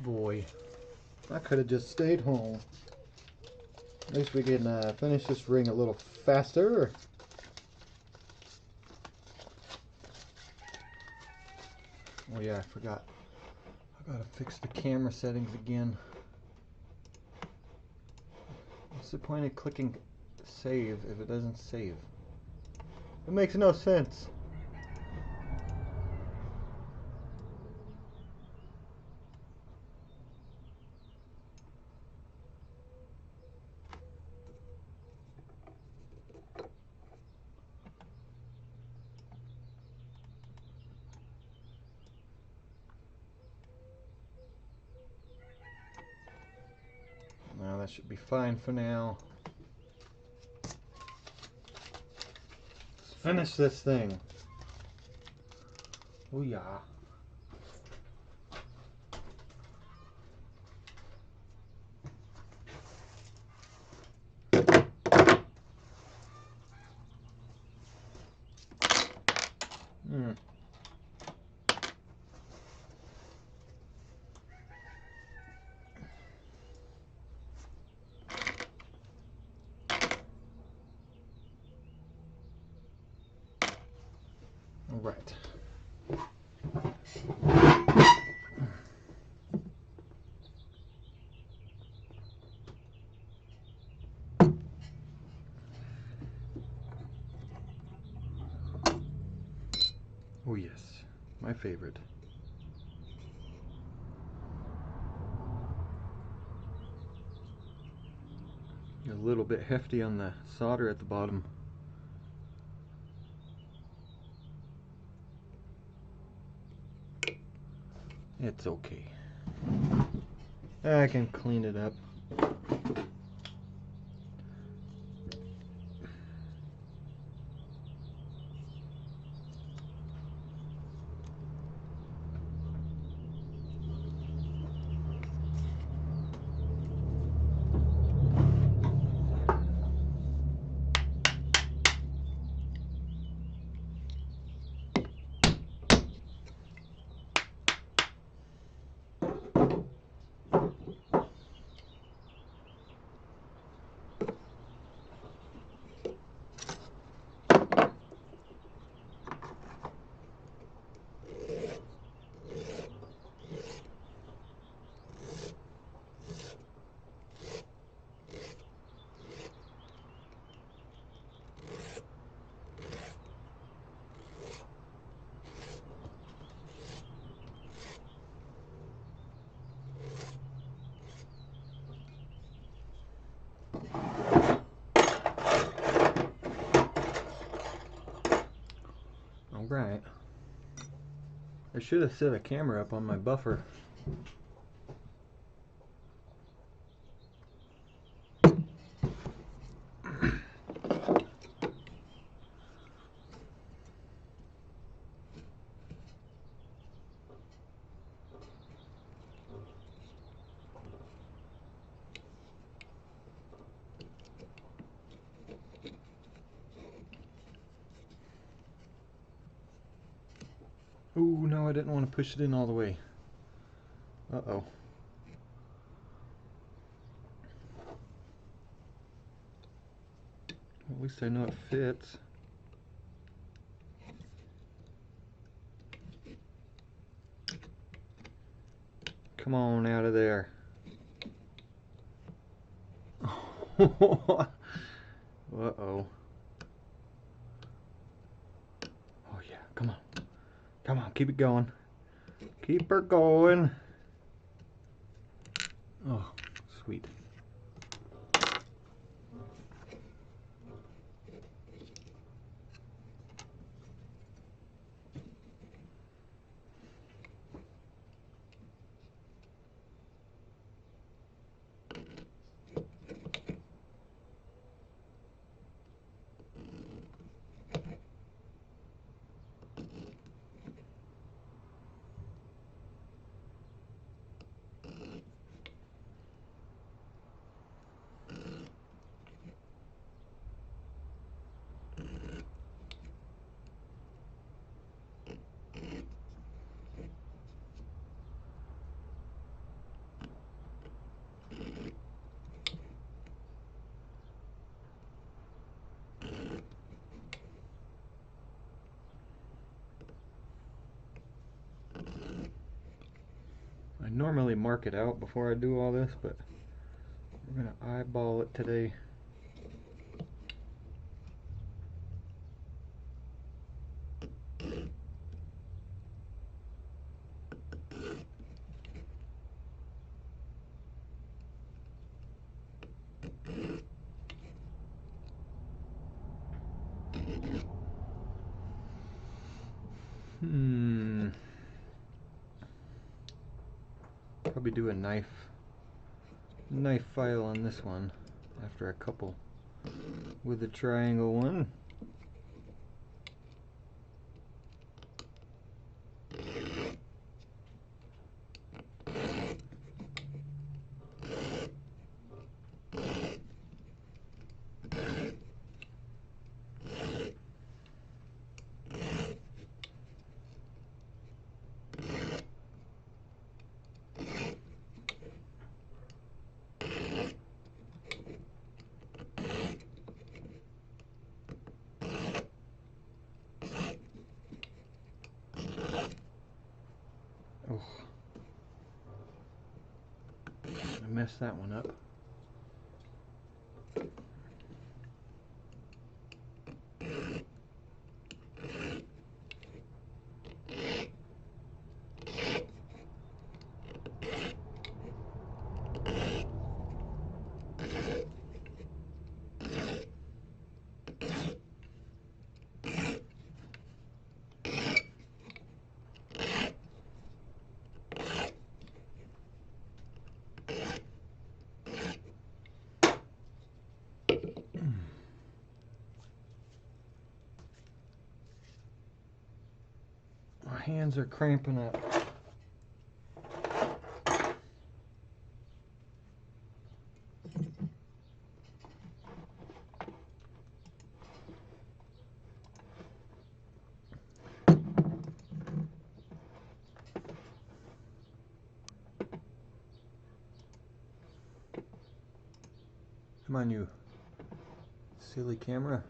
boy. I could have just stayed home. At least we can finish this ring a little faster. Oh yeah, I forgot. I gotta fix the camera settings again. What's the point of clicking save if it doesn't save? It makes no sense. Now that should be fine for now. Let's finish this thing. Oh yeah. All right. Oh yes, my favorite. A little bit hefty on the solder at the bottom. It's okay. I can clean it up. Alright. I should have set a camera up on my buffer. Ooh, no, I didn't want to push it in all the way. Uh-oh. At least I know it fits. Come on out of there. Uh-oh. Oh yeah, come on. Come on, keep it going. Keep her going. Oh, sweet. normally mark it out before I do all this, but we're going to eyeball it today. Probably do a knife file on this one after a couple with the triangle one. Oh, I messed that one up. My hands are cramping up. Come on, you silly camera.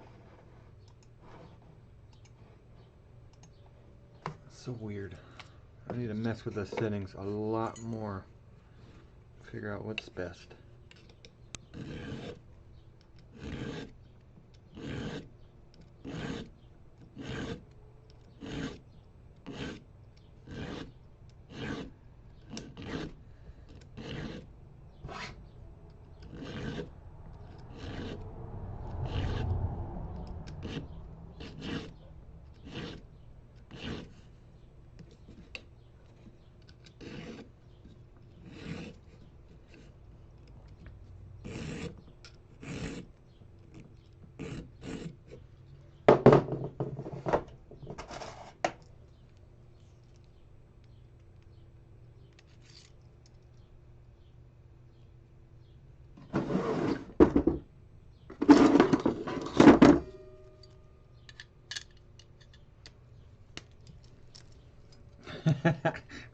That's so weird. I need to mess with the settings a lot more. Figure out what's best.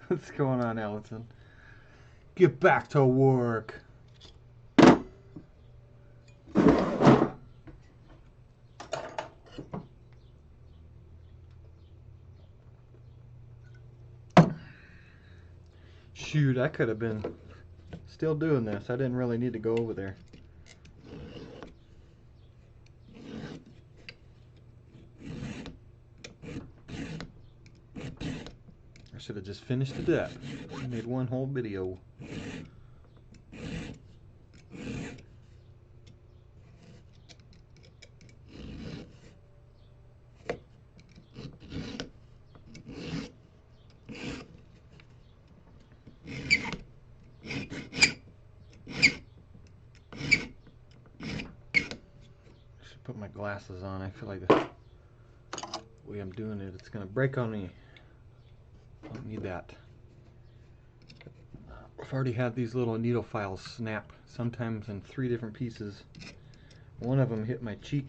What's going on, Allison? Get back to work. Shoot, I could have been still doing this. I didn't really need to go over there. I should have just finished it up. I made one whole video. Put my glasses on. I feel like the way I'm doing it, it's gonna break on me. Don't need that. I've already had these little needle files snap, sometimes in 3 different pieces. One of them hit my cheek.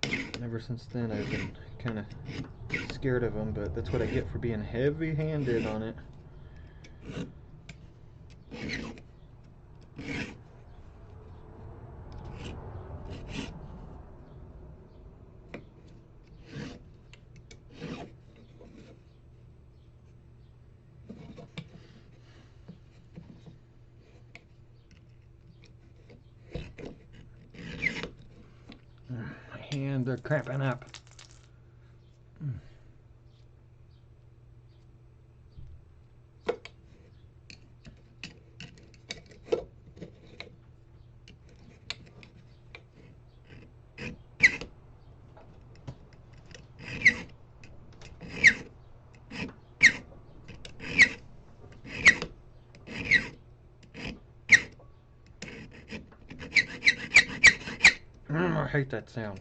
And ever since then I've been kind of scared of them, but that's what I get for being heavy-handed on it. and they're cramping up. I hate that sound.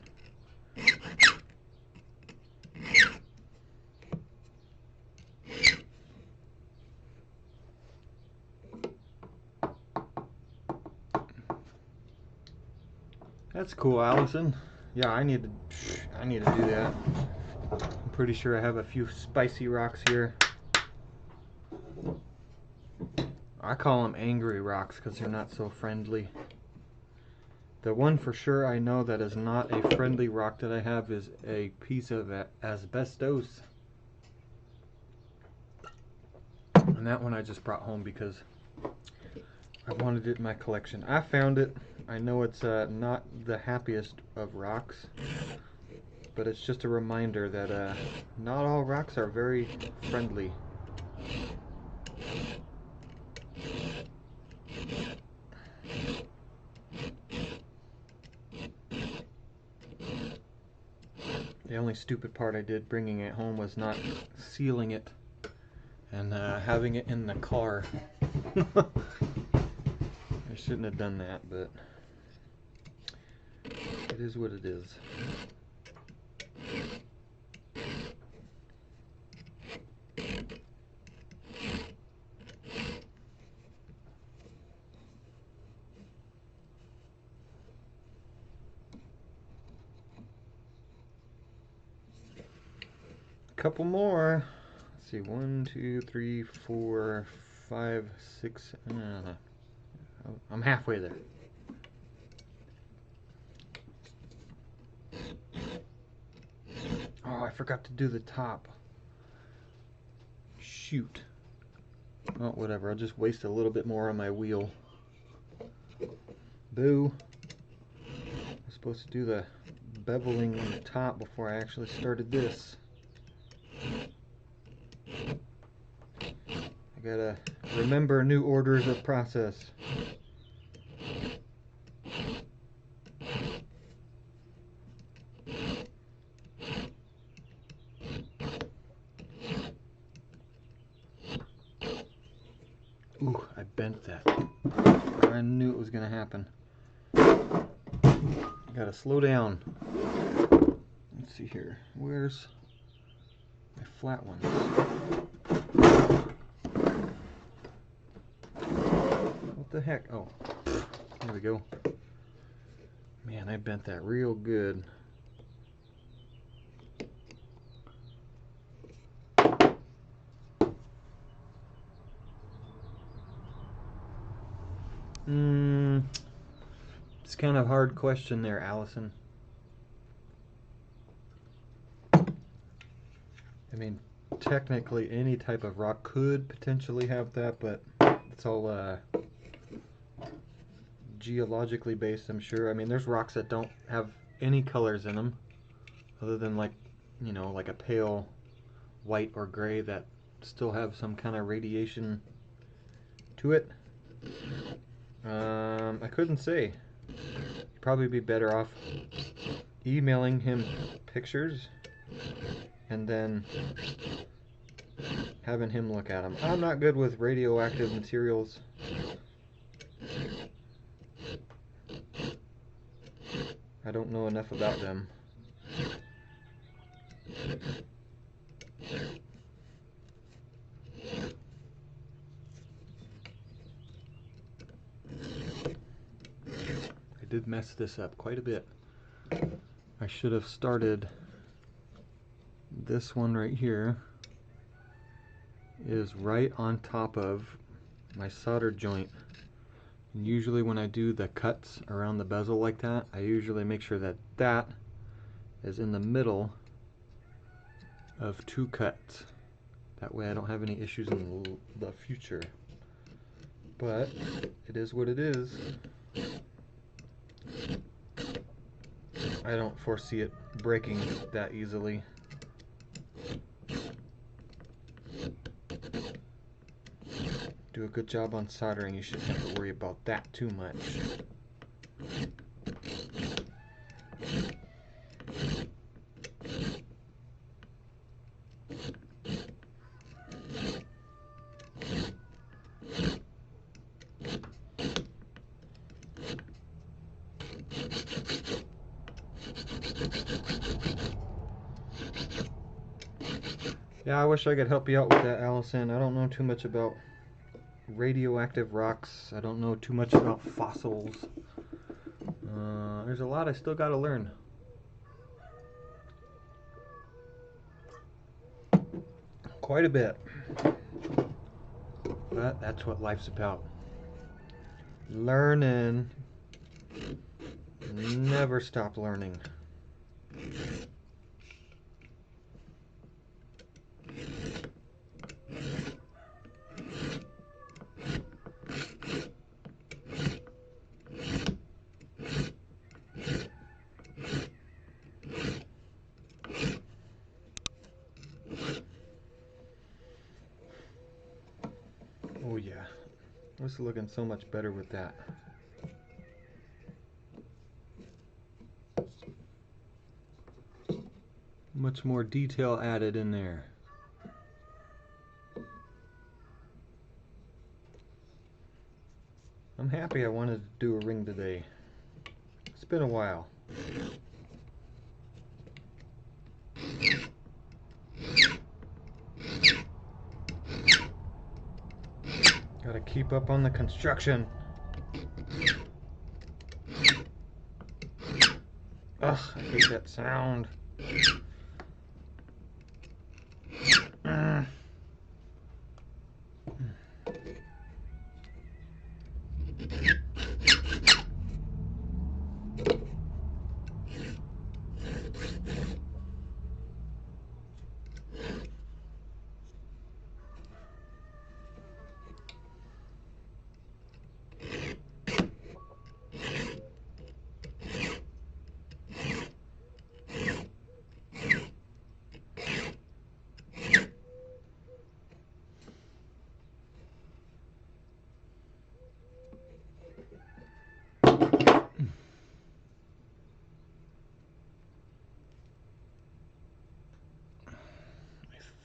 That's cool, Allison. Yeah, I need to do that. I'm pretty sure I have a few spicy rocks here. I call them angry rocks because they're not so friendly. The one for sure I know that is not a friendly rock that I have is a piece of asbestos. And that one I just brought home because I wanted it in my collection. I found it. I know it's not the happiest of rocks, but it's just a reminder that not all rocks are very friendly. The only stupid part I did bringing it home was not sealing it and having it in the car. I shouldn't have done that, but it is what it is. Couple more. Let's see, 1, 2, 3, 4, 5, 6. I'm halfway there. Oh, I forgot to do the top. Shoot. Oh, whatever. I'll just waste a little bit more on my wheel. Boo. I'm supposed to do the beveling on the top before I actually started this. I gotta remember new orders of process. Ooh, I bent that. I knew it was gonna happen. Gotta slow down. Let's see here. Where's my flat ones? What the heck? Oh, there we go. Man, I bent that real good. It's kind of a hard question there, Allison. I mean, technically any type of rock could potentially have that, but it's all geologically based, I'm sure. I mean, there's rocks that don't have any colors in them other than, like, you know, like a pale white or gray that still have some kind of radiation to it. I couldn't say. You'd probably be better off emailing him pictures and then having him look at them. I'm not good with radioactive materials. I don't know enough about them. I did mess this up quite a bit. I should have started this one right here is right on top of my solder joint. And usually when I do the cuts around the bezel like that, I usually make sure that that is in the middle of two cuts. That way I don't have any issues in the future. But it is what it is. I don't foresee it breaking that easily. Do a good job on soldering, you shouldn't have to worry about that too much. Yeah, I wish I could help you out with that, Allison. I don't know too much about radioactive rocks. I don't know too much about fossils. There's a lot I still gotta learn. Quite a bit. But that's what life's about. Learning. Never stop learning. Oh yeah, this is looking so much better with that. Much more detail added in there. I'm happy I wanted to do a ring today. It's been a while. Gotta keep up on the construction. Ugh, I hate that sound.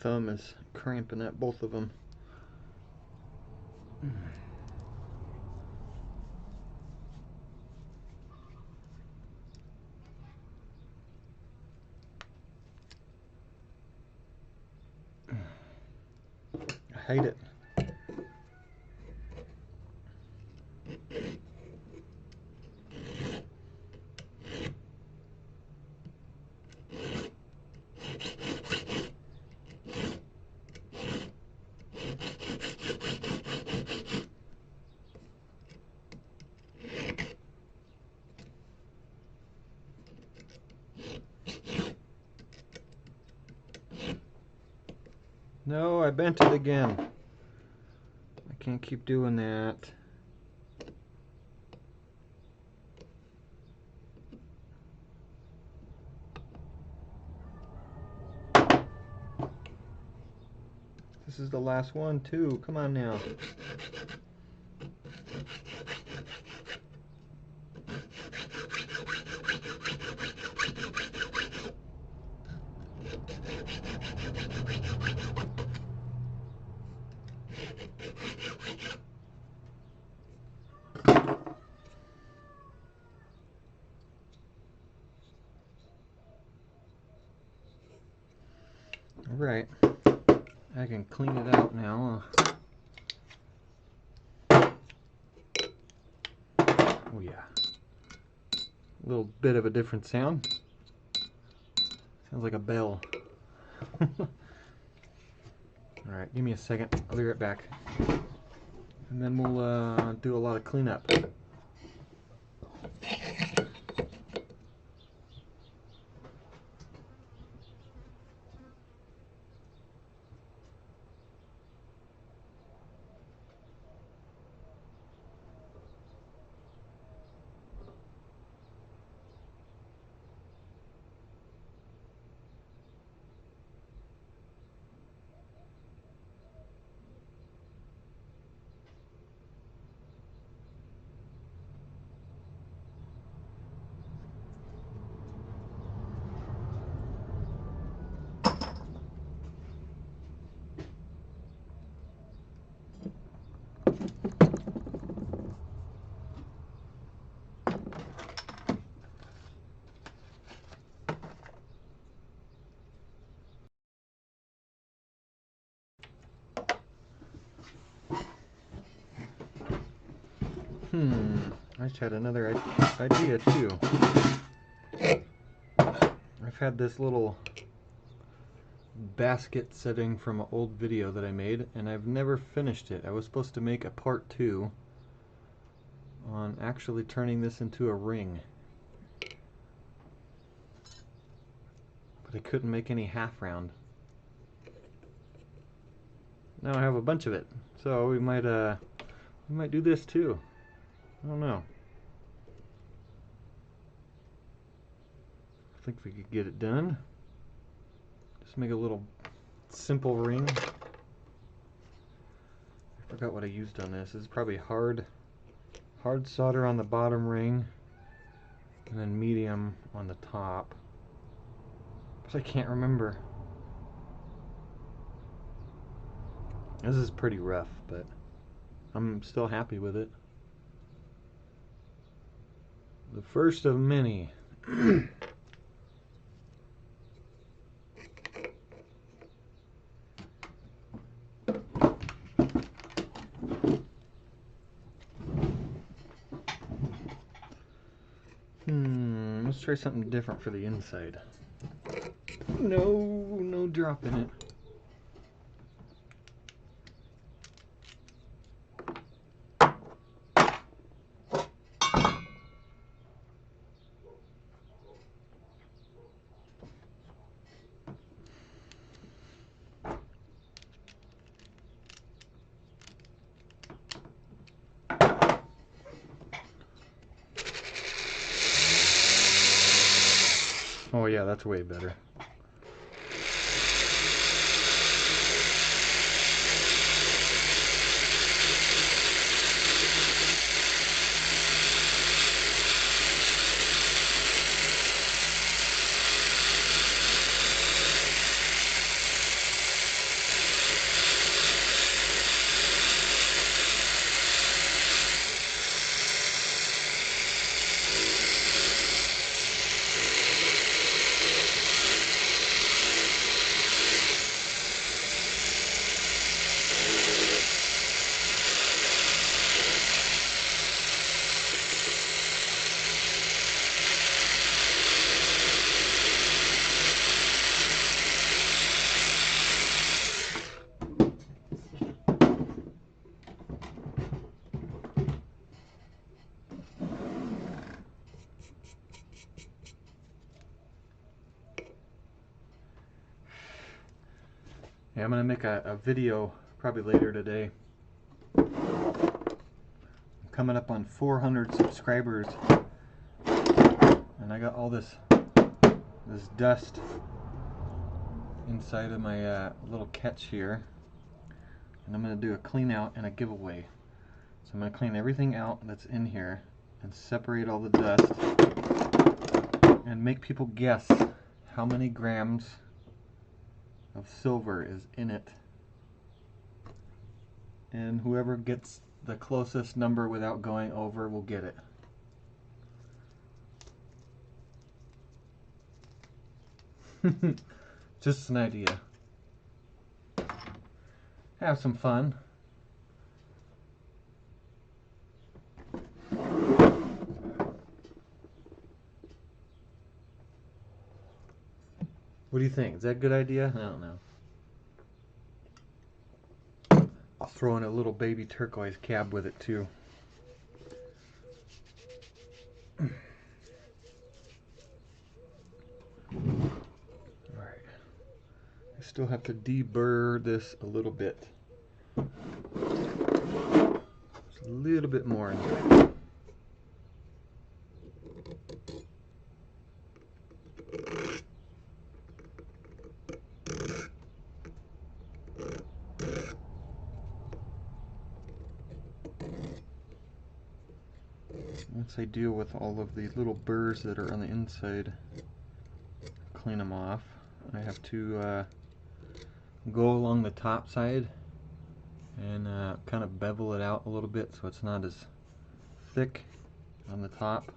Thumb is cramping at both of them. I hate it. No, I bent it again. I can't keep doing that. This is the last one too. Come on now. Alright, I can clean it out now. Oh yeah. A little bit of a different sound. Sounds like a bell. Alright, give me a second. I'll be right back. And then we'll do a lot of cleanup. I just had another idea too. I've had this little basket setting from an old video that I made, and I've never finished it. I was supposed to make a part 2 on actually turning this into a ring, but I couldn't make any half round. Now I have a bunch of it, so we might do this too. I don't know. I think we could get it done. Just make a little simple ring. I forgot what I used on this. This is probably hard solder on the bottom ring, and then medium on the top. But I can't remember. This is pretty rough, but I'm still happy with it. The first of many. Let's try something different for the inside. No drop in it. Oh yeah, that's way better. Yeah, I'm gonna make a video probably later today. I'm coming up on 400 subscribers, and I got all this dust inside of my little catch here, and I'm gonna do a clean out and a giveaway. So I'm gonna clean everything out that's in here and separate all the dust and make people guess how many grams of silver is in it, and whoever gets the closest number without going over will get it. Just an idea. Have some fun. What do you think? Is that a good idea? I don't know. I'll throw in a little baby turquoise cab with it too. Alright. I still have to deburr this a little bit. Just a little bit more in there. Once I deal with all of these little burrs that are on the inside, clean them off, I have to go along the top side and kind of bevel it out a little bit so it's not as thick on the top,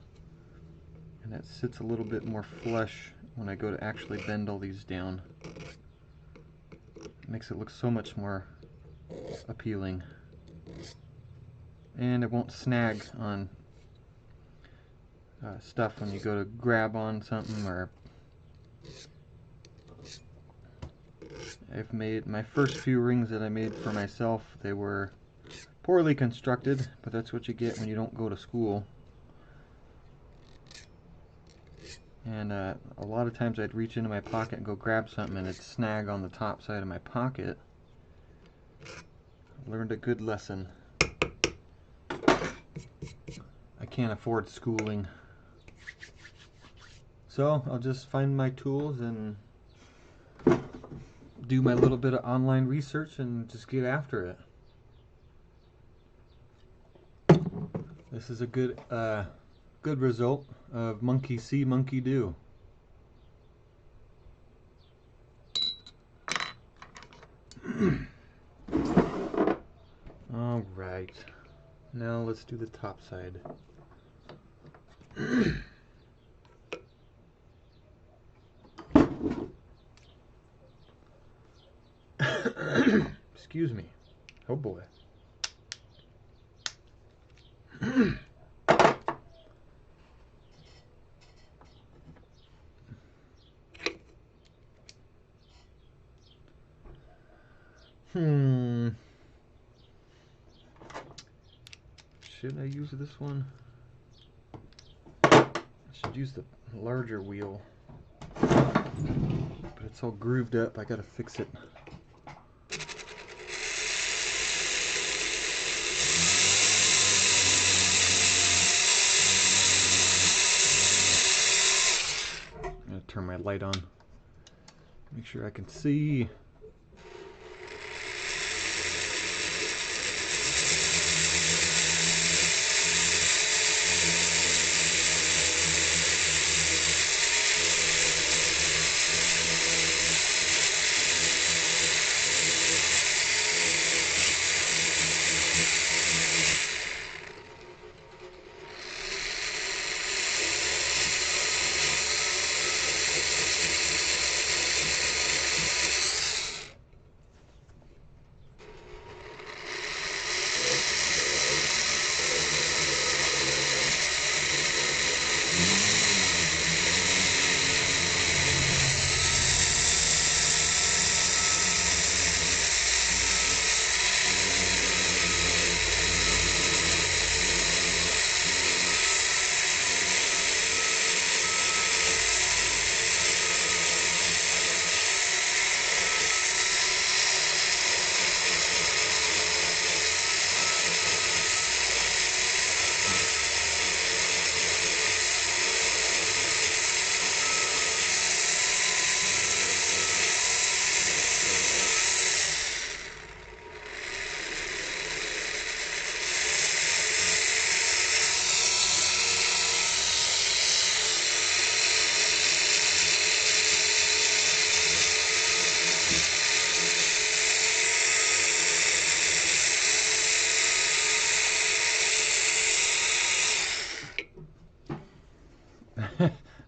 and it sits a little bit more flush when I go to actually bend all these down. It makes it look so much more appealing and it won't snag on stuff when you go to grab on something. Or I've made my first few rings that I made for myself, they were poorly constructed, but that's what you get when you don't go to school. And a lot of times I'd reach into my pocket and go grab something and it'd snag on the top side of my pocket. I learned a good lesson. I can't afford schooling. So I'll just find my tools and do my little bit of online research and just get after it. This is a good result of monkey see, monkey do. All right, now let's do the top side. Excuse me. Oh boy. Should I use this one? I should use the larger wheel. But it's all grooved up, I gotta fix it. I'm gonna turn my light on. Make sure I can see.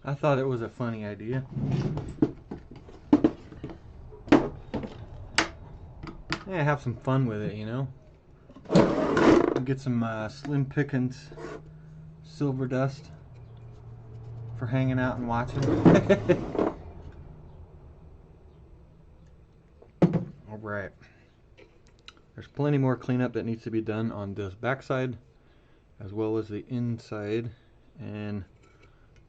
I thought it was a funny idea. Yeah, have some fun with it, you know. Get some Slim Pickens silver dust for hanging out and watching. Alright. There's plenty more cleanup that needs to be done on this backside as well as the inside, and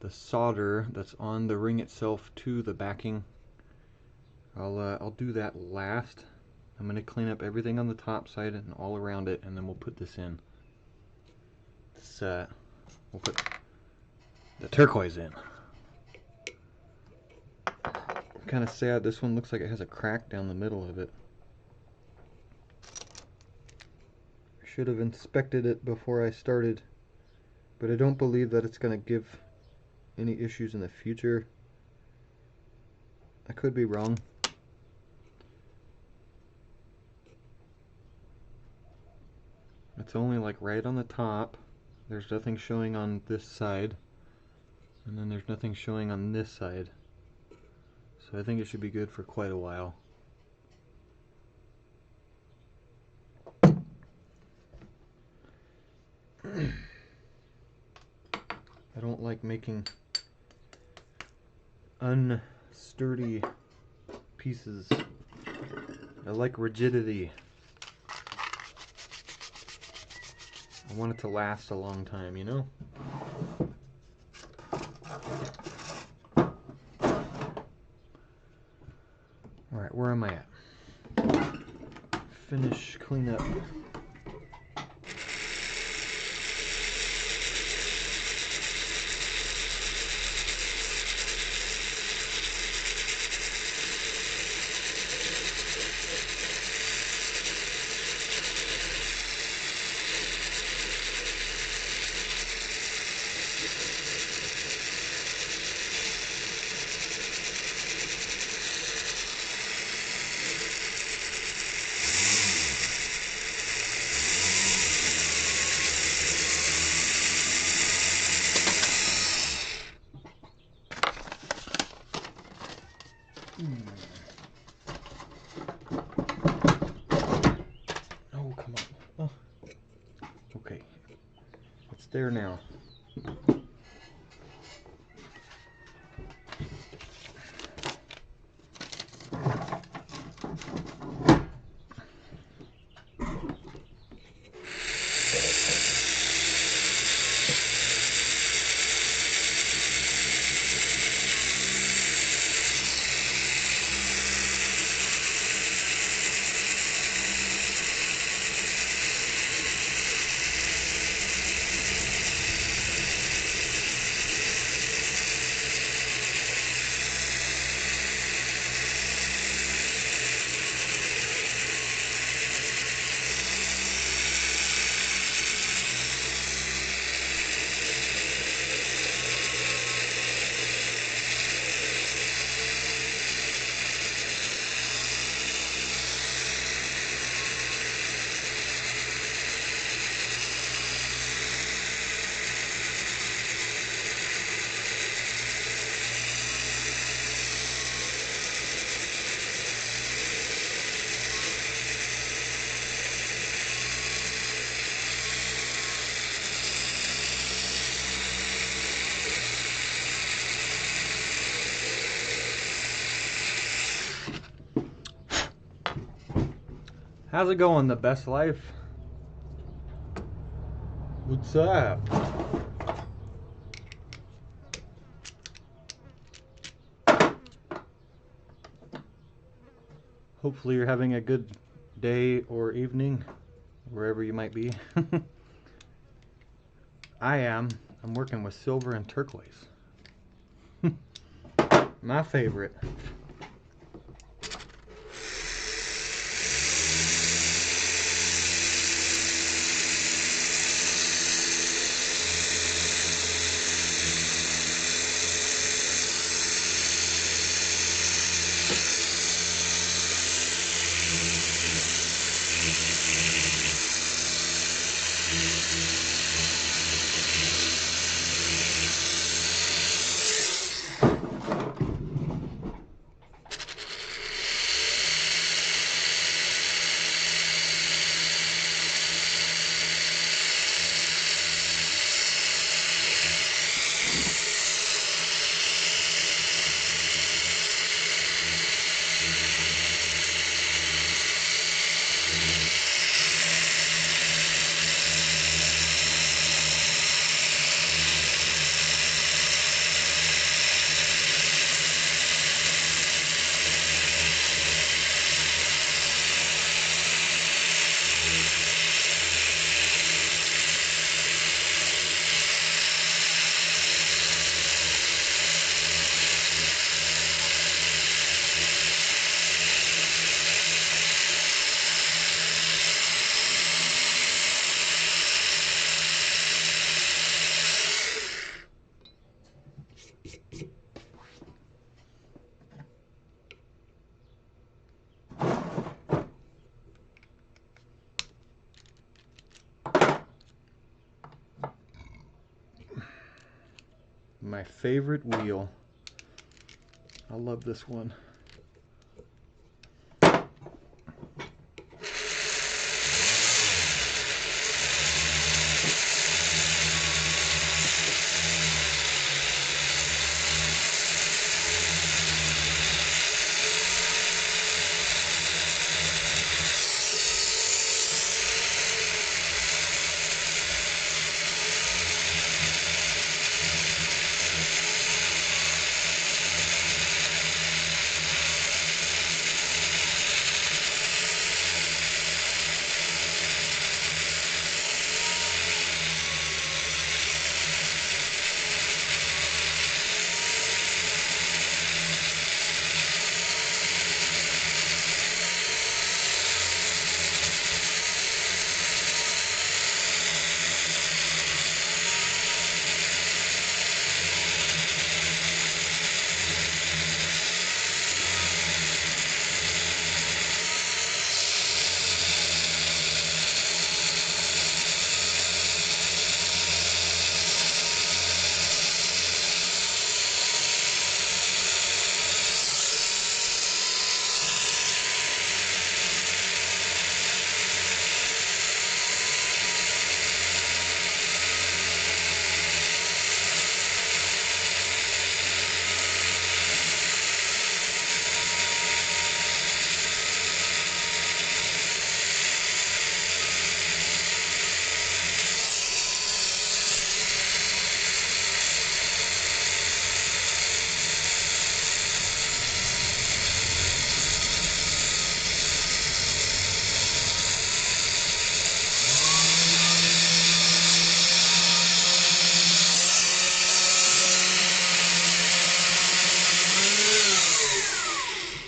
the solder that's on the ring itself to the backing. I'll do that last. I'm going to clean up everything on the top side and all around it, and then we'll put this in. This, we'll put the turquoise in. Kind of sad, this one looks like it has a crack down the middle of it. Should have inspected it before I started, but I don't believe that it's going to give any issues in the future. I could be wrong. It's only like right on the top. There's nothing showing on this side, and then there's nothing showing on this side. So I think it should be good for quite a while. like making unsturdy pieces. I like rigidity. I want it to last a long time, you know? Alright, where am I at? Finish, clean up. Oh, come on. Oh. Okay. It's there now. How's it going, The Best Life? What's up? Hopefully you're having a good day or evening, wherever you might be. I am. I'm working with silver and turquoise. My favorite. My favorite wheel. I love this one.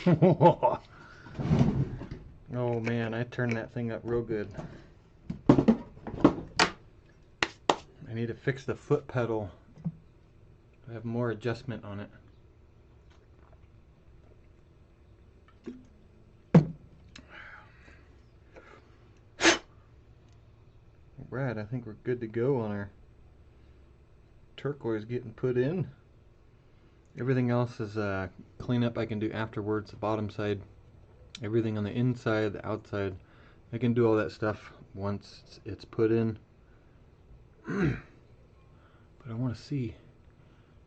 Oh man, I turned that thing up real good. I need to fix the foot pedal. I have more adjustment on it. Right, I think we're good to go on our turquoise getting put in. Everything else is cleanup I can do afterwards, the bottom side. Everything on the inside, the outside, I can do all that stuff once it's put in. But I want to see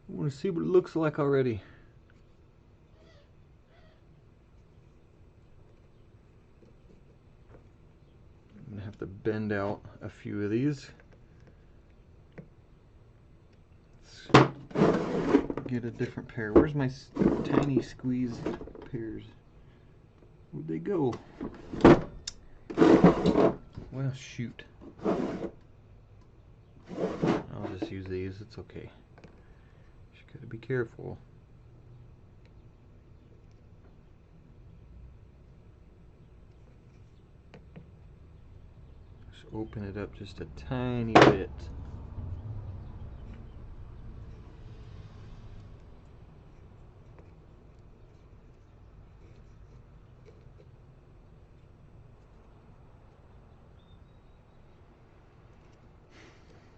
what it looks like already. I'm gonna have to bend out a few of these. Let's get a different pair. Where's my tiny squeeze pairs? Where'd they go? Well, shoot. I'll just use these. It's okay. Just gotta be careful. Just open it up just a tiny bit.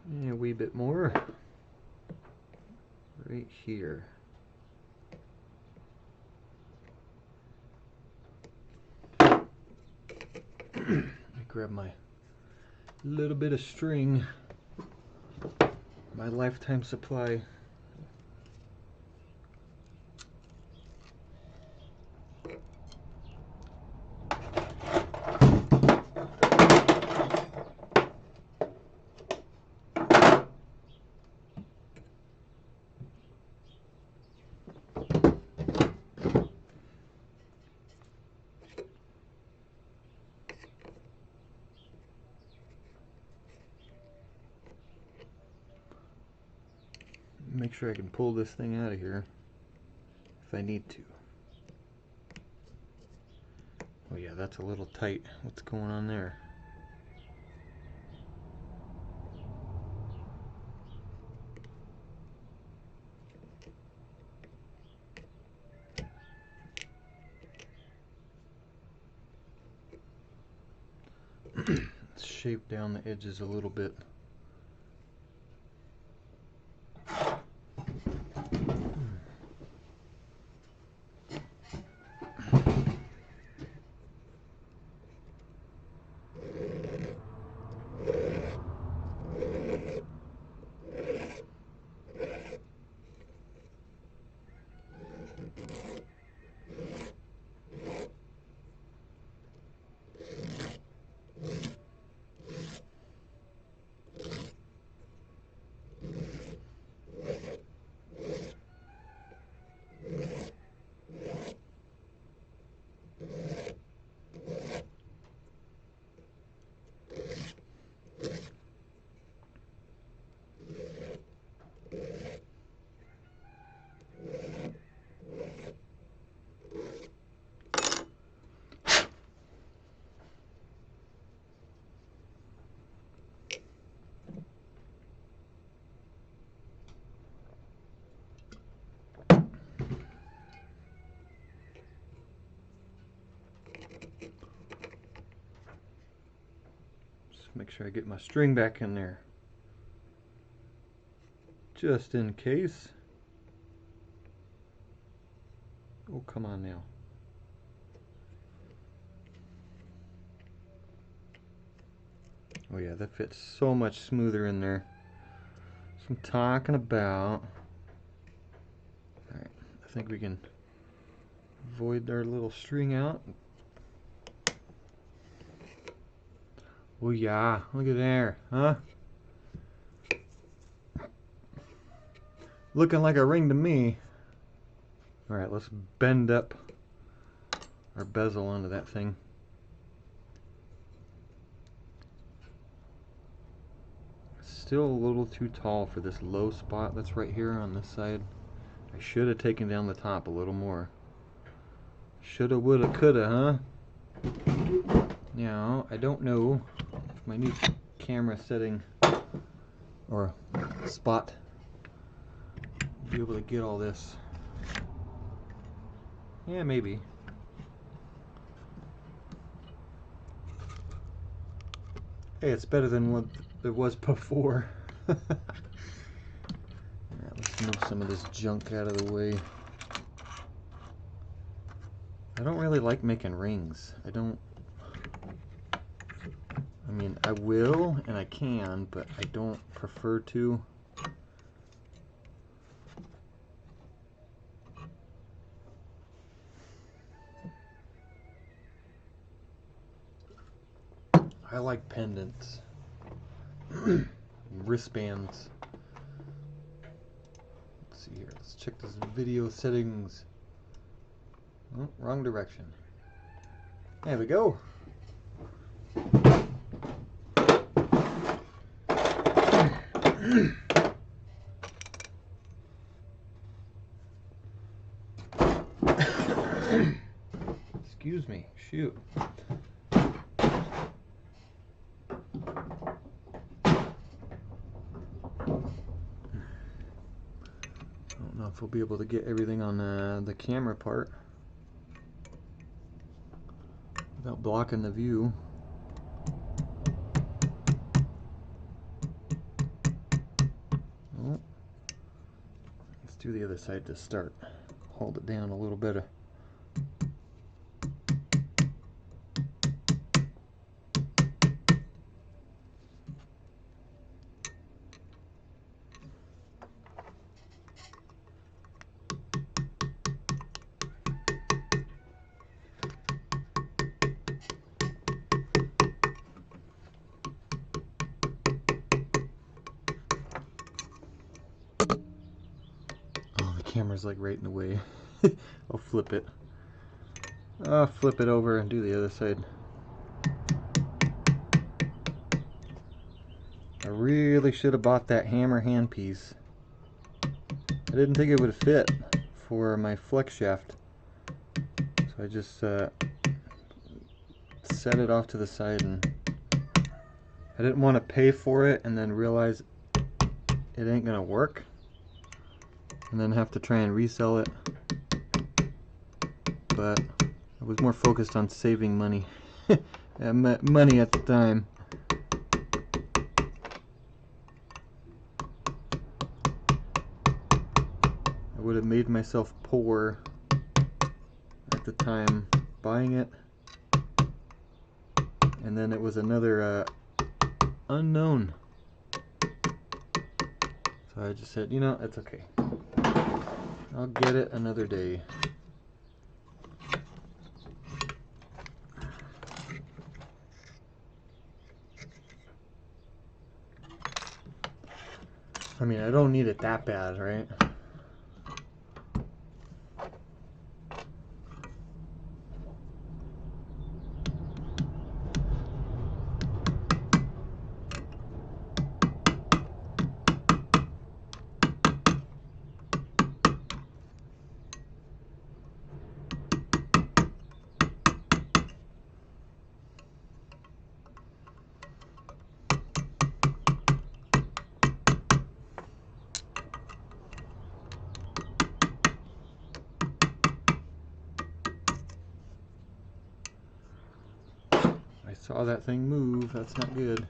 And a wee bit more right here. I grab my little bit of string, my lifetime supply. Make sure I can pull this thing out of here if I need to. Oh yeah, that's a little tight. What's going on there? Let's shape down the edges a little bit. Make sure I get my string back in there, just in case. Oh, come on now. Oh yeah, that fits so much smoother in there. So I'm talking about. Alright, I think we can void our little string out. Oh yeah, look at there, huh? Looking like a ring to me. Alright, let's bend up our bezel onto that thing. Still a little too tall for this low spot that's right here on this side. I should have taken down the top a little more. Shoulda, woulda, coulda, huh? Now, I don't know if my new camera setting or spot will be able to get all this. Yeah, maybe. Hey, it's better than what it was before. Alright, let's move some of this junk out of the way. I don't really like making rings. I mean, I will and I can, but I don't prefer to. I like pendants. Wristbands. Let's see here. Let's check this video settings. Oh, wrong direction. There we go. Excuse me. Shoot. I don't know if we'll be able to get everything on the camera part without blocking the view. Oh. Let's do the other side to start. Hold it down a little better. Camera's like right in the way. I'll flip it. Flip it over and do the other side. I really should have bought that hammer handpiece. I didn't think it would fit for my flex shaft, so I just set it off to the side, and I didn't want to pay for it and then realize it ain't gonna work and then have to try and resell it. But I was more focused on saving money. Money at the time. I would have made myself poor at the time buying it, and then it was another unknown. So I just said, you know, it's okay. I'll get it another day. I mean, I don't need it that bad, right? I saw that thing move. That's not good.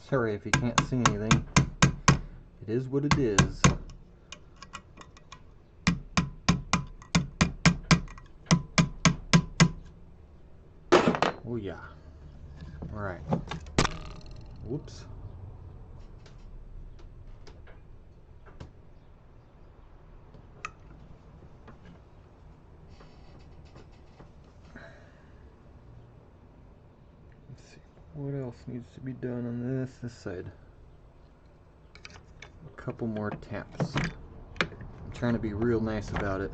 Sorry if you can't see anything. It is what it is. Oh yeah. Alright. Whoops. Let's see. What else needs to be done on this side? A couple more taps. I'm trying to be real nice about it.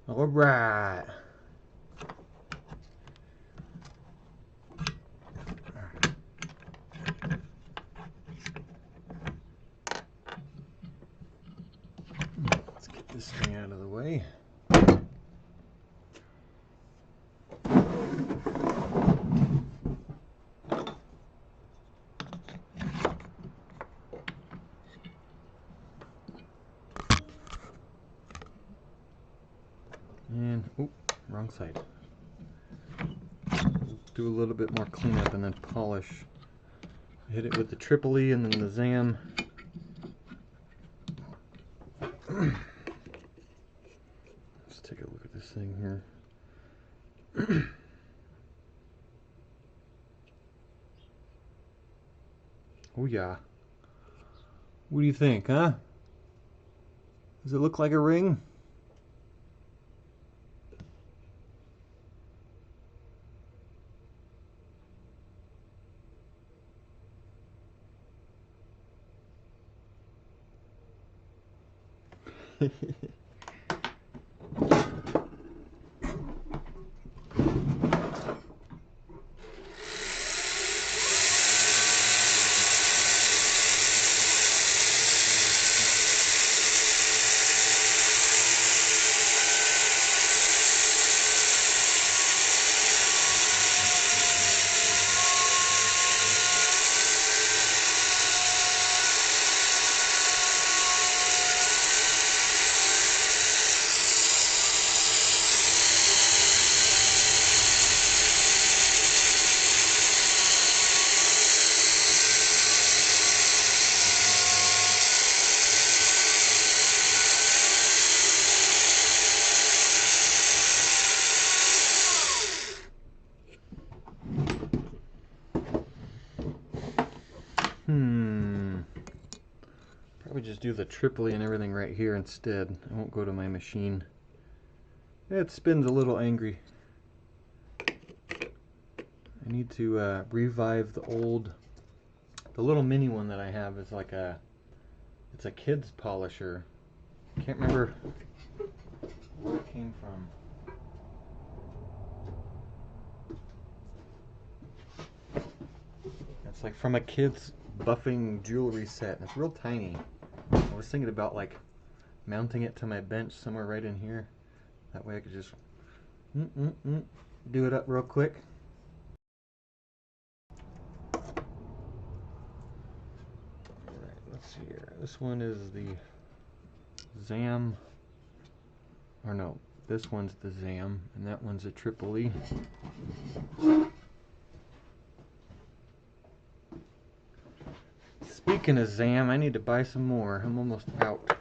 All right. Let's get this thing out of the way. And, oh, wrong side. Do a little bit more cleanup and then polish. Hit it with the Tripoli and then the Zam. Let's take a look at this thing here. Oh yeah. What do you think, huh? Does it look like a ring? Probably just do the Tripoli and everything right here instead. I won't go to my machine. It spins a little angry. I need to revive the little mini one that I have is like it's a kid's polisher. Can't remember where it came from. It's like from a kid's buffing jewelry set. It's real tiny. I was thinking about like mounting it to my bench somewhere right in here. That way I could just do it up real quick. Alright, let's see here. This one is the Zam. Or no, this one's the Zam, and that one's a Tripoli. Speaking of Zam, I need to buy some more. I'm almost out.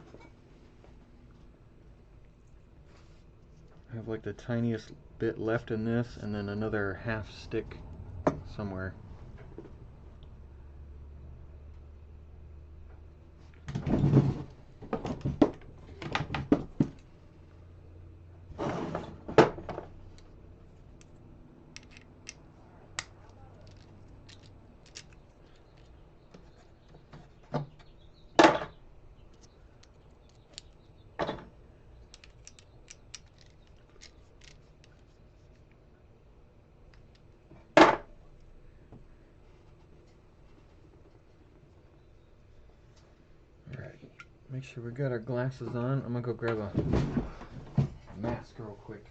I have like the tiniest bit left in this, and then another half stick somewhere. Make sure we got our glasses on. I'm gonna go grab a mask real quick.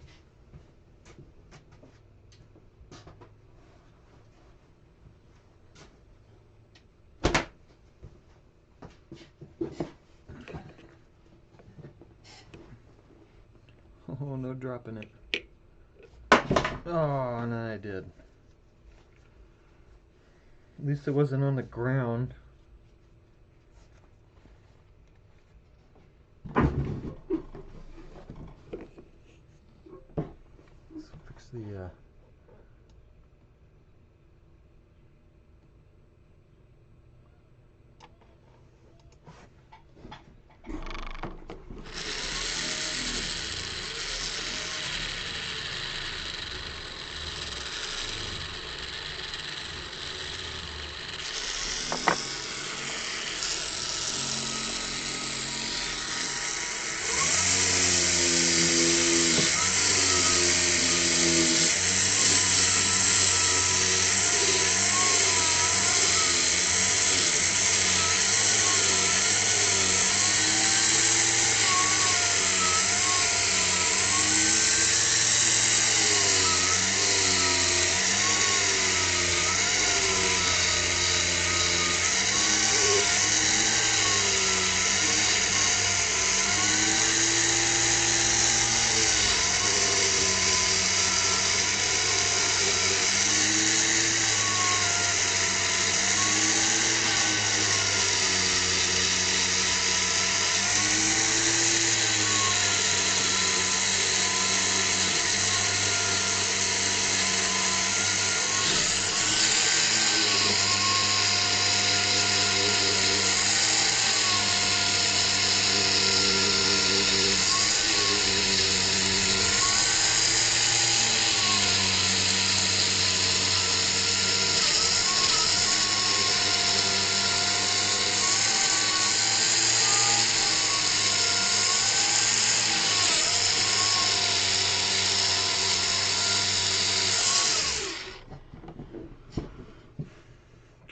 Oh, no dropping it. Oh, and I did. At least it wasn't on the ground. Let's fix the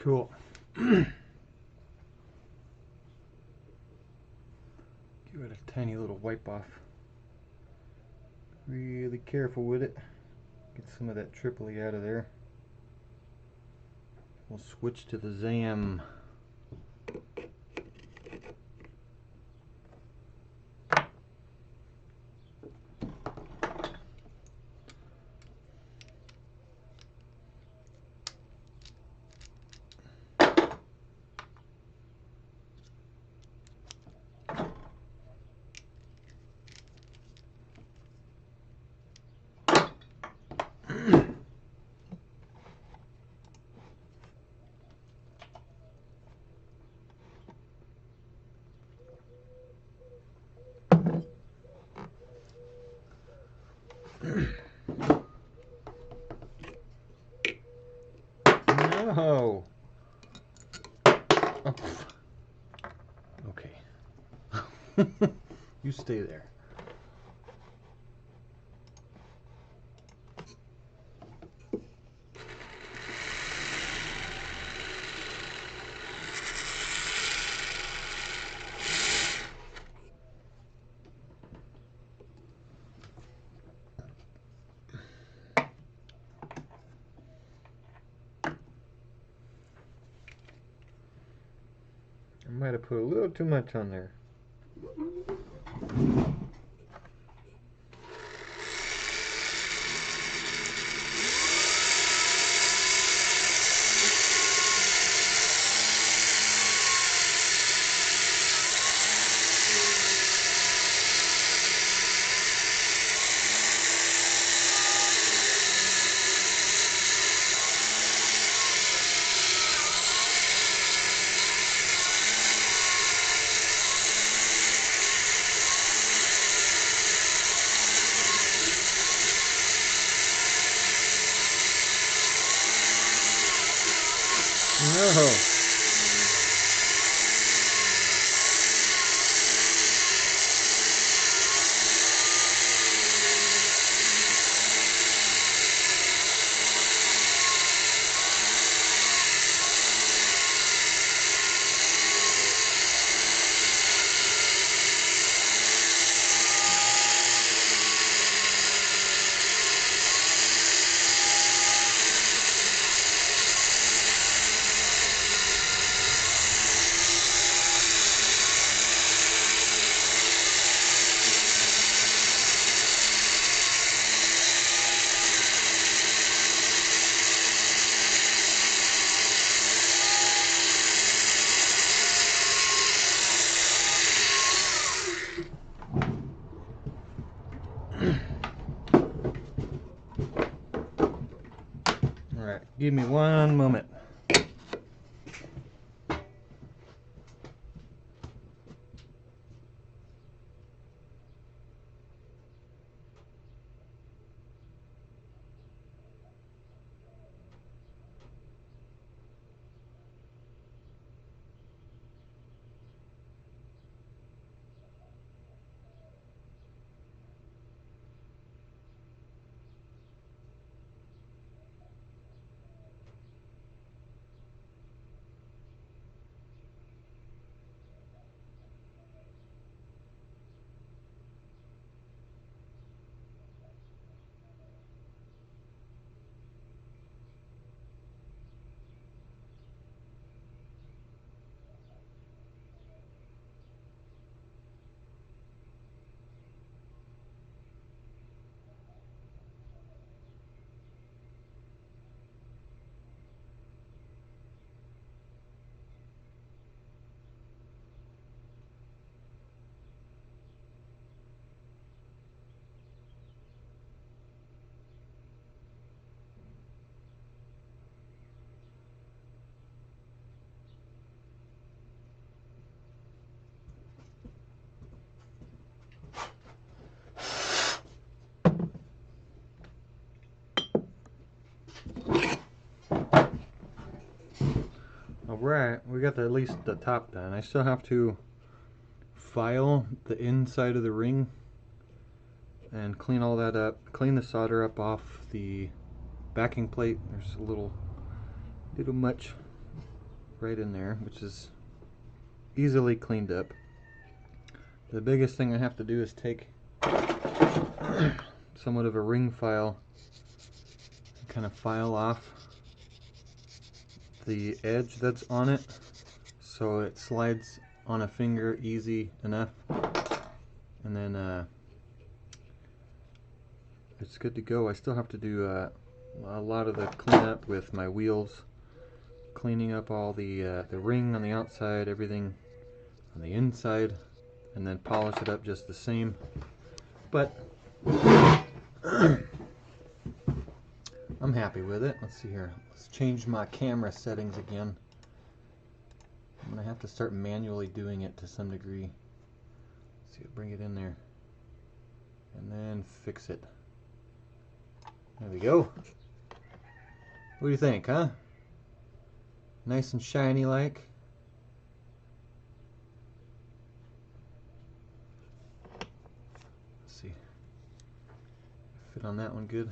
cool. Give it a tiny little wipe off. Really careful with it. Get some of that tripoli out of there. We'll switch to the ZAM. No. Oh. Okay. You stay there. I might have put a little too much on there. No. Give me one moment. Alright, we got at least the top done. I still have to file the inside of the ring and clean all that up. Clean the solder up off the backing plate. There's a little much right in there, which is easily cleaned up. The biggest thing I have to do is take somewhat of a ring file and kind of file off the edge that's on it so it slides on a finger easy enough, and then it's good to go. I still have to do a lot of the cleanup with my wheels, cleaning up all the ring on the outside, everything on the inside, and then polish it up just the same. But I'm happy with it. Let's see here. Let's change my camera settings again. I'm gonna have to start manually doing it to some degree. Let's see, bring it in there, and then fix it. There we go. What do you think, huh? Nice and shiny like. Let's see. Fit on that one good.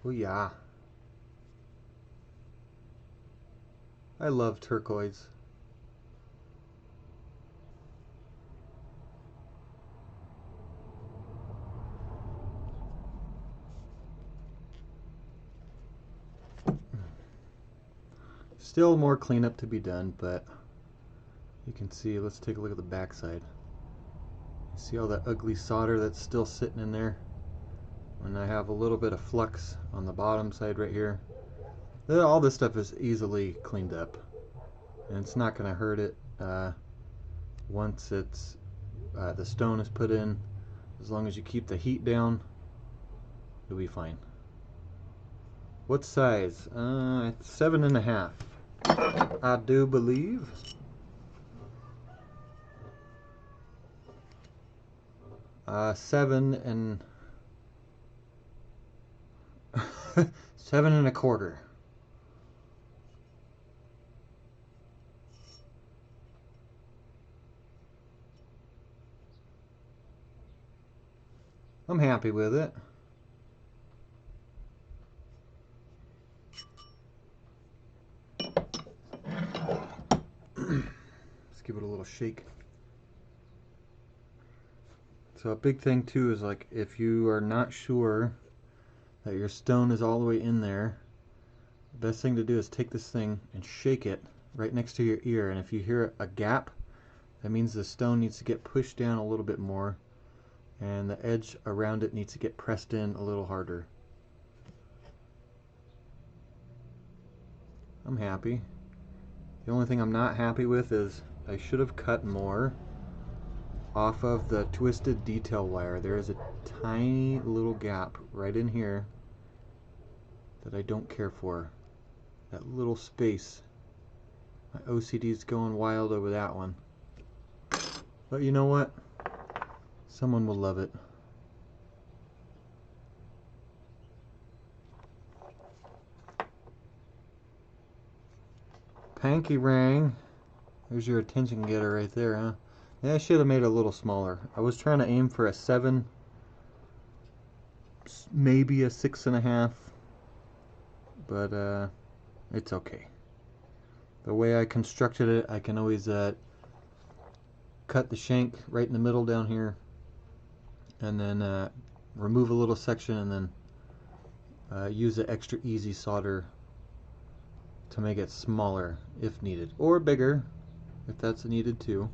Oh yeah. I love turquoise. Still more cleanup to be done, but you can see, let's take a look at the back side. You see all that ugly solder that's still sitting in there? And I have a little bit of flux on the bottom side right here. All this stuff is easily cleaned up, and it's not going to hurt it once it's the stone is put in. As long as you keep the heat down, you'll be fine. What size? It's 7.5, I do believe. Seven and 7.25. I'm happy with it. Let's give it a little shake. So a big thing too is, like, if you are not sure that your stone is all the way in there, the best thing to do is take this thing and shake it right next to your ear, and if you hear a gap, that means the stone needs to get pushed down a little bit more, and the edge around it needs to get pressed in a little harder. I'm happy. The only thing I'm not happy with is I should have cut more off of the twisted detail wire. There is a tiny little gap right in here that I don't care for. That little space. My OCD's going wild over that one. But you know what? Someone will love it. Panky Rang. There's your attention getter right there, huh? Yeah, I should have made it a little smaller. I was trying to aim for a 7, maybe a 6.5, but it's okay. The way I constructed it, I can always cut the shank right in the middle down here, and then remove a little section, and then use the extra easy solder to make it smaller if needed, or bigger if that's needed too.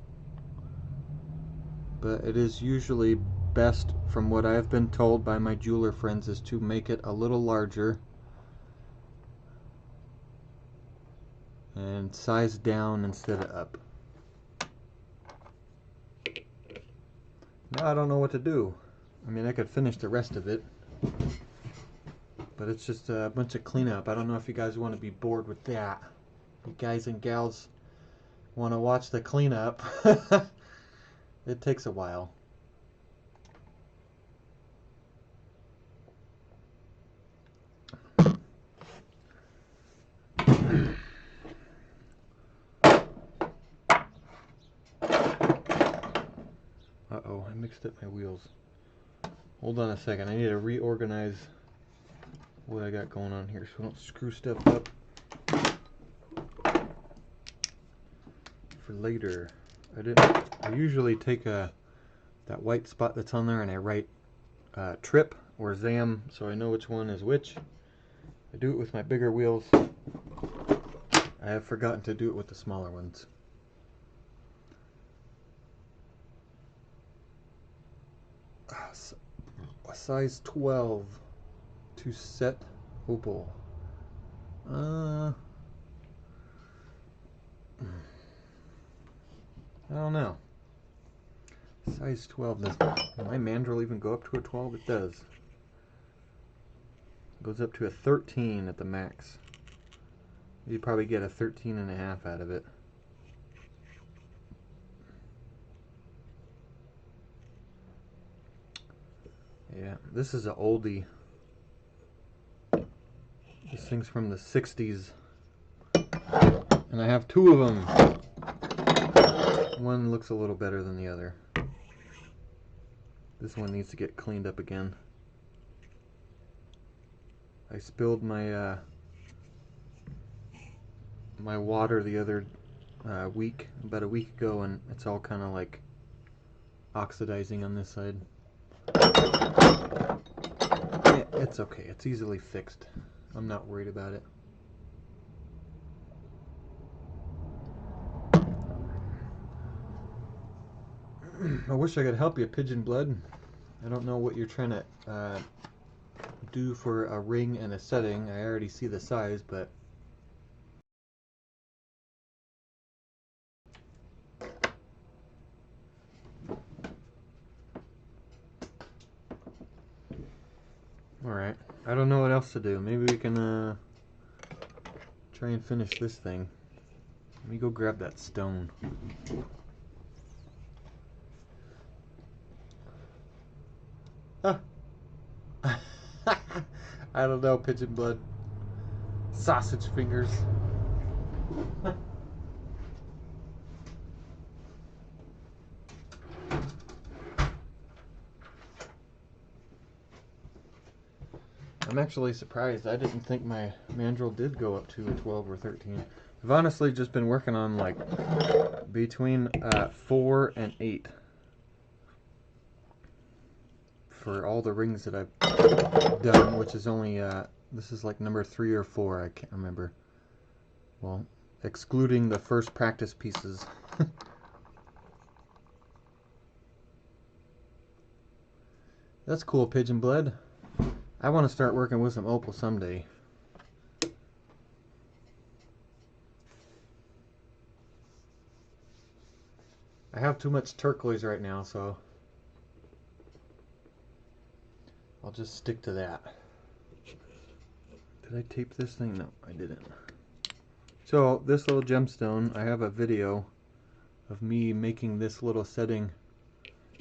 But it is usually best, from what I've been told by my jeweler friends, is to make it a little larger and size down instead of up. Now I don't know what to do. I mean, I could finish the rest of it, but it's just a bunch of cleanup. I don't know if you guys want to be bored with that. You guys and gals want to watch the cleanup. It takes a while. Uh-oh, I mixed up my wheels. Hold on a second, I need to reorganize what I got going on here so I don't screw stuff up for later. I usually take that white spot that's on there and I write trip or ZAM so I know which one is which. I do it with my bigger wheels. I have forgotten to do it with the smaller ones. A size 12 to set opal. I don't know. Size 12. Does my mandrel even go up to a 12? It does. It goes up to a 13 at the max. You'd probably get a 13.5 out of it. Yeah, this is an oldie. This thing's from the 60s. And I have 2 of them. One looks a little better than the other. This one needs to get cleaned up again. I spilled my my water the other about a week ago, and it's all kind of like oxidizing on this side. Yeah, it's okay. It's easily fixed. I'm not worried about it. I wish I could help you, Pigeon Blood. I don't know what you're trying to do for a ring and a setting. I already see the size, but alright. I don't know what else to do. Maybe we can try and finish this thing. Let me go grab that stone. Ah. I don't know, Pigeon Blood. Sausage fingers. I'm actually surprised. I didn't think my mandrel did go up to a 12 or 13. I've honestly just been working on like between 4 and 8 for all the rings that I've done, which is only this is like number 3 or 4. I can't remember. Well, excluding the first practice pieces. That's cool, Pigeon Blood. I want to start working with some opal someday. I have too much turquoise right now, so I'll just stick to that. Did I tape this thing? No, I didn't. So this little gemstone, I have a video of me making this little setting,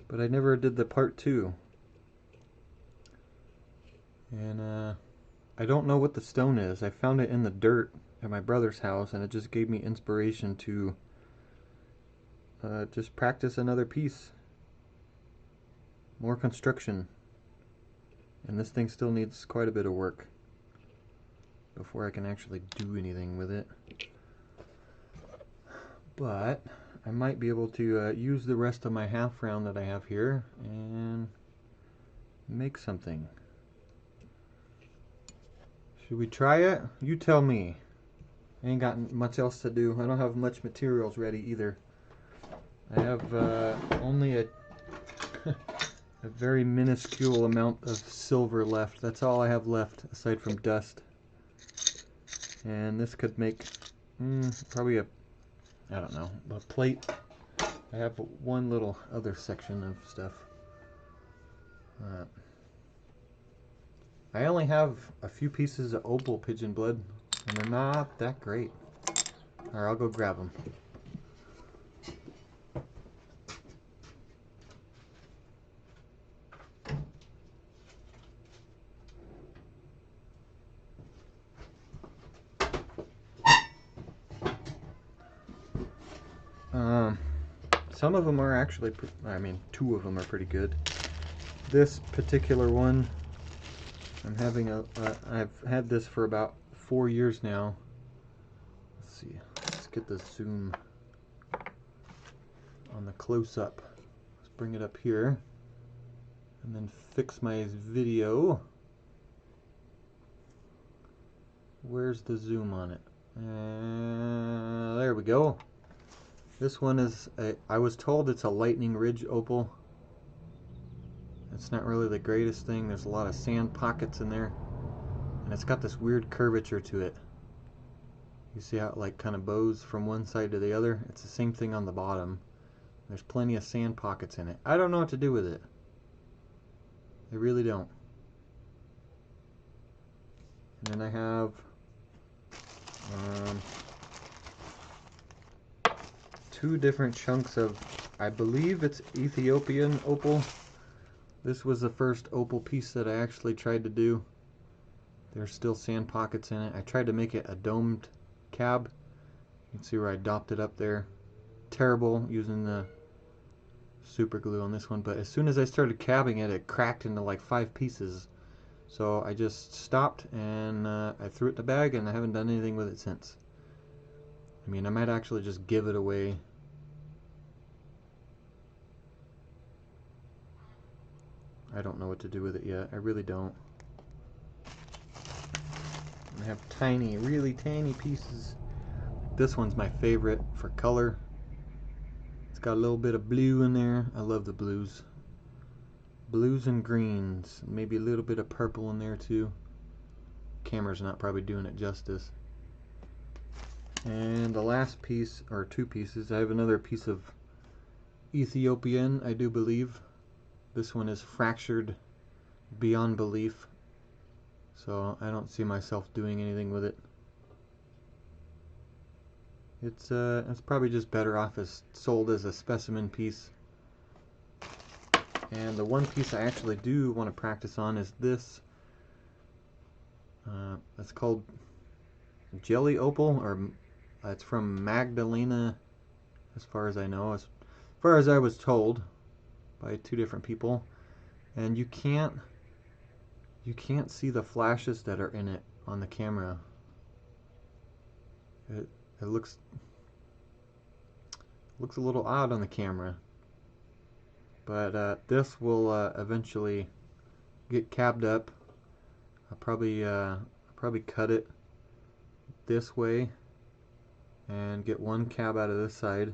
but I never did the part 2. And I don't know what the stone is. I found it in the dirt at my brother's house, and it just gave me inspiration to just practice another piece. More construction. And this thing still needs quite a bit of work before I can actually do anything with it. But I might be able to use the rest of my half round that I have here and make something. Should we try it? You tell me. I ain't got much else to do. I don't have much materials ready either. I have only a a very minuscule amount of silver left. That's all I have left aside from dust. And this could make probably a, I don't know, a plate. I have one little other section of stuff. I only have a few pieces of opal pigeon blood, and they're not that great. Alright, I'll go grab them. Some of them are actually, I mean, 2 of them are pretty good. This particular one, I'm having I've had this for about 4 years now. Let's see, let's get the zoom on the close-up. Let's bring it up here, and then fix my video. Where's the zoom on it? There we go. This one is, I was told it's a Lightning Ridge opal. It's not really the greatest thing. There's a lot of sand pockets in there. And it's got this weird curvature to it. You see how it like kind of bows from one side to the other? It's the same thing on the bottom. There's plenty of sand pockets in it. I don't know what to do with it. I really don't. And then I have two different chunks of, I believe it's Ethiopian opal. This was the first opal piece that I actually tried to do. There's still sand pockets in it. I tried to make it a domed cab. You can see where I dopped it up there. Terrible using the super glue on this one, but as soon as I started cabbing it, it cracked into like 5 pieces. So I just stopped and I threw it in the bag, and I haven't done anything with it since. I mean, I might actually just give it away. I don't know what to do with it yet. I really don't. I have tiny, really tiny pieces. This one's my favorite for color. It's got a little bit of blue in there. I love the blues. Blues and greens. Maybe a little bit of purple in there too. Camera's not probably doing it justice. And the last piece, or 2 pieces, I have another piece of Ethiopian, I do believe. This one is fractured beyond belief, so I don't see myself doing anything with it. It's probably just better off as sold as a specimen piece. And the one piece I actually do want to practice on is this. It's called Jelly Opal, or it's from Magdalena, as far as I know, as far as I was told by 2 different people. And you can't see the flashes that are in it on the camera. It looks a little odd on the camera, but this will eventually get cabbed up. I'll probably cut it this way and get one cab out of this side,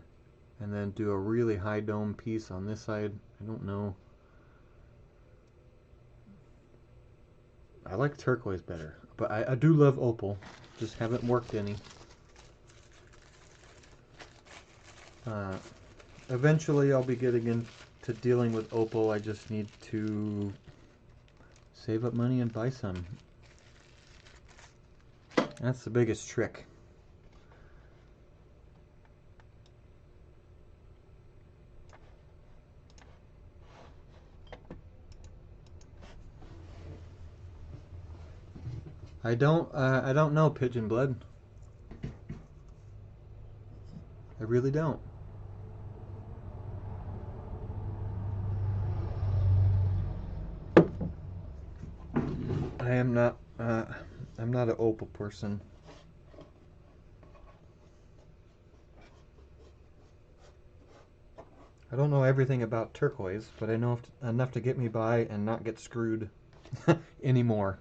and then do a really high dome piece on this side. I don't know. I like turquoise better, but I do love opal. Just haven't worked any. Eventually I'll be getting into dealing with opal. I just need to save up money and buy some. That's the biggest trick. I don't know, Pigeon Blood. I really don't. I'm not an opal person. I don't know everything about turquoise, but I know enough to get me by and not get screwed anymore.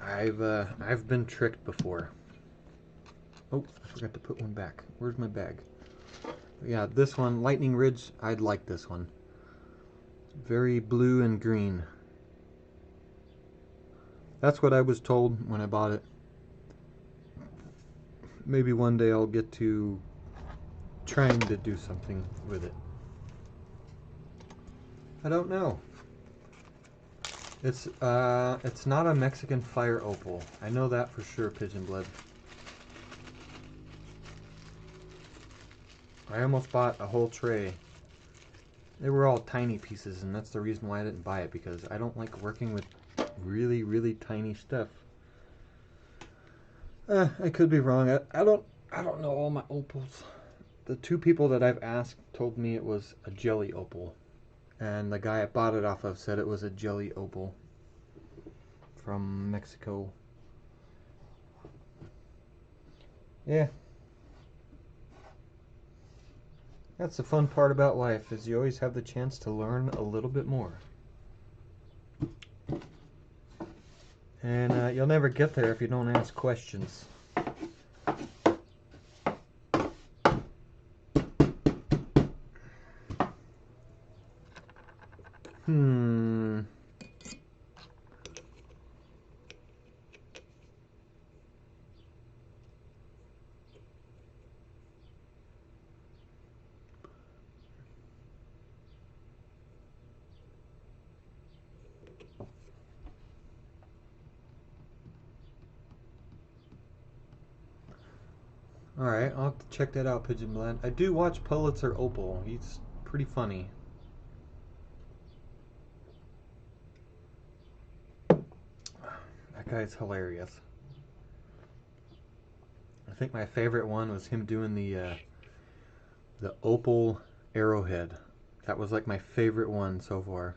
I've been tricked before. Oh, I forgot to put one back. Where's my bag? Yeah, this one, Lightning Ridge, I'd like this one. Very blue and green. That's what I was told when I bought it. Maybe one day I'll get to trying to do something with it. I don't know. It's not a Mexican fire opal. I know that for sure, Pigeon Blood. I almost bought a whole tray. They were all tiny pieces, and that's the reason why I didn't buy it, because I don't like working with really, really tiny stuff. I could be wrong. I don't know all my opals. The two people that I've asked told me it was a jelly opal, and the guy I bought it off of said it was a jelly opal from Mexico. Yeah. That's the fun part about life, is you always have the chance to learn a little bit more. And you'll never get there if you don't ask questions. Alright, I'll have to check that out, Pigeon Blood. I do watch Pulitzer Opal. He's pretty funny. That guy's hilarious. I think my favorite one was him doing the opal arrowhead. That was like my favorite one so far.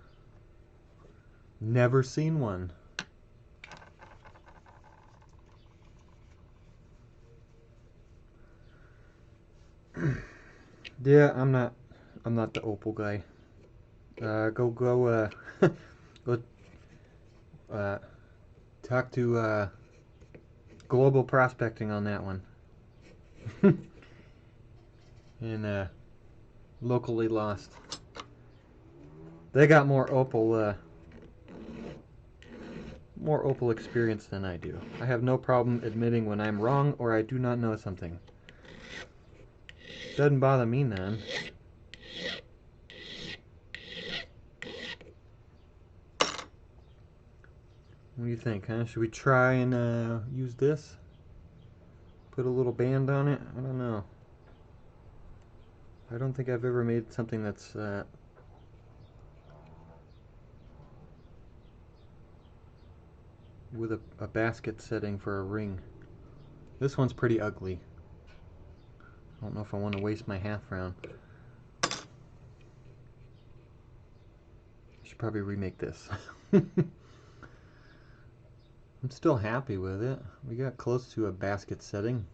Never seen one. Yeah, I'm not the opal guy. Go talk to Global Prospecting on that one. And Locally Lost. They got more opal experience than I do. I have no problem admitting when I'm wrong or I do not know something. Doesn't bother me none. What do you think, huh? Should we try and use this? Put a little band on it? I don't know. I don't think I've ever made something that's with a basket setting for a ring. This one's pretty ugly. I don't know if I want to waste my half round. I should probably remake this. I'm still happy with it. We got close to a basket setting.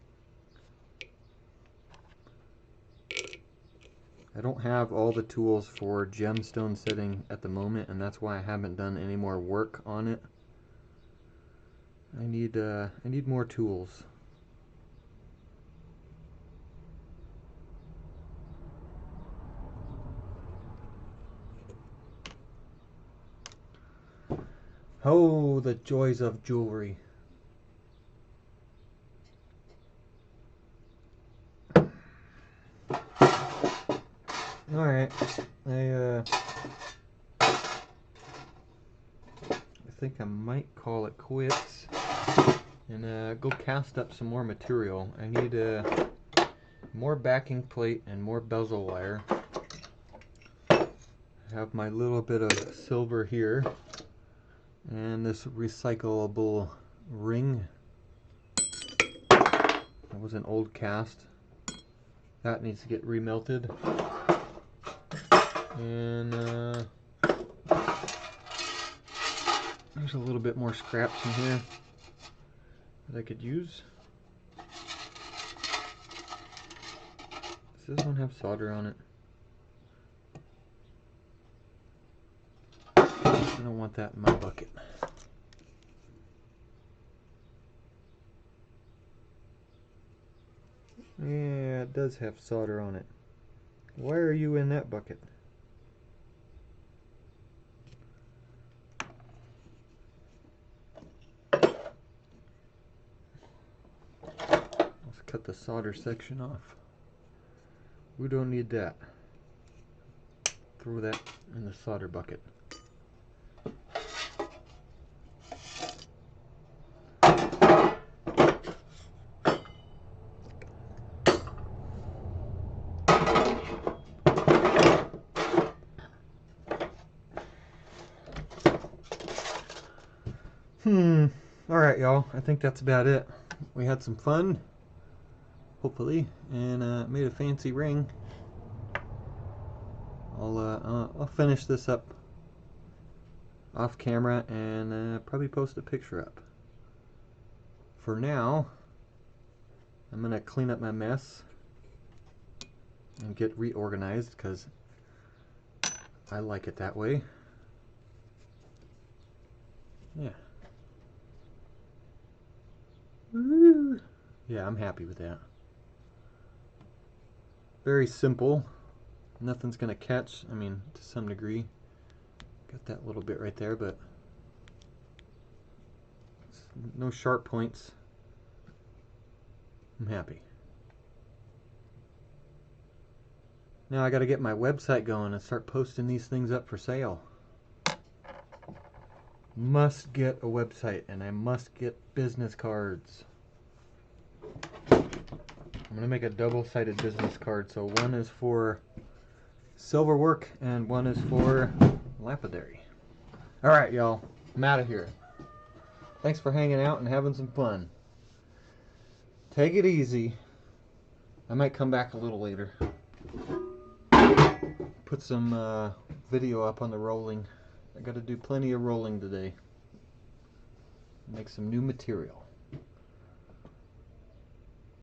I don't have all the tools for gemstone setting at the moment, and that's why I haven't done any more work on it. I need more tools. Oh, the joys of jewelry. Alright, I think I might call it quits and go cast up some more material. I need more backing plate and more bezel wire. I have my little bit of silver here and this recyclable ring. That was an old cast. That needs to get remelted. And there's a little bit more scraps in here that I could use. Does this one have solder on it? I don't want that in my bucket. Yeah, it does have solder on it. Why are you in that bucket? Let's cut the solder section off. We don't need that. Throw that in the solder bucket. Alright, y'all. I think that's about it. We had some fun, hopefully, and made a fancy ring. I'll finish this up off camera and probably post a picture up. For now, I'm gonna clean up my mess and get reorganized because I like it that way. Yeah. Woo. Yeah, I'm happy with that. Very simple. Nothing's gonna catch. I mean, to some degree. Got that little bit right there, but no sharp points. I'm happy. Now I gotta get my website going and start posting these things up for sale. Must get a website, and I must get business cards. I'm gonna make a double-sided business card, so one is for silver work and one is for lapidary. Alright, y'all, I'm out of here. Thanks for hanging out and having some fun. Take it easy. I might come back a little later. Put some video up on the rolling. I gotta do plenty of rolling today. Make some new material.